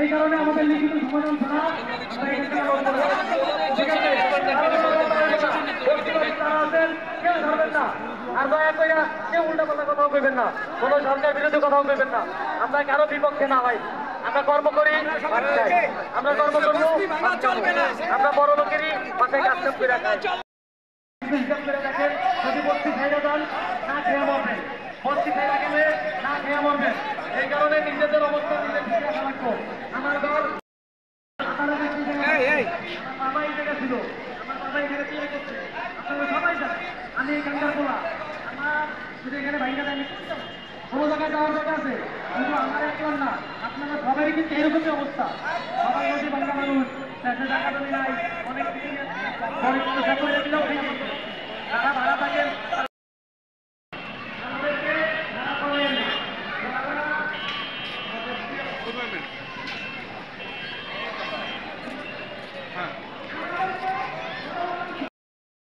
এই কারণে আমাদের লিখিত সমাধান ছাড়া কেউ ধরবেন না। আর দয়া করে কেউ উল্টাপাল্টা কথাও কইবেন না, কোনো সরকার বিরোধী কথাও কইবেন না। আমরা কারো বিপক্ষে না হয়, আমরা কর্ম করি, আমরা কর্ম করবো, আমরা বড় লোকেরই মাথায় কাজ করে রাখাই। দেখেন যদি বস্তি খাইয়ে যান না খেয়ে মরবেন, বস্তি খাইয়া গেলে না খেয়ে মরবেন। এই কারণে নিজেদের অবস্থা নিজের খেয়াল রাখবো। আমার দল বাবা এই জায়গা ছিল, আমার বাবা এই জায়গা তৈরি করছে, আপনারা সবাই জানেন। আমি এখানকার বলা আমার যদি এখানে ভাইটা দেয় কোনো জায়গায় যাওয়ার জায়গা আছে, কিন্তু আমার একবার না, আপনারা সবারই কিন্তু এরকমই অবস্থা। সবাই যদি বাংলা মানুষ দেশে টাকা জমি নাই, অনেক কিছু অনেক সমস্যা করে দিলেও যারা ভাড়া থাকেন আমাদেরকে ভাড়া করেন।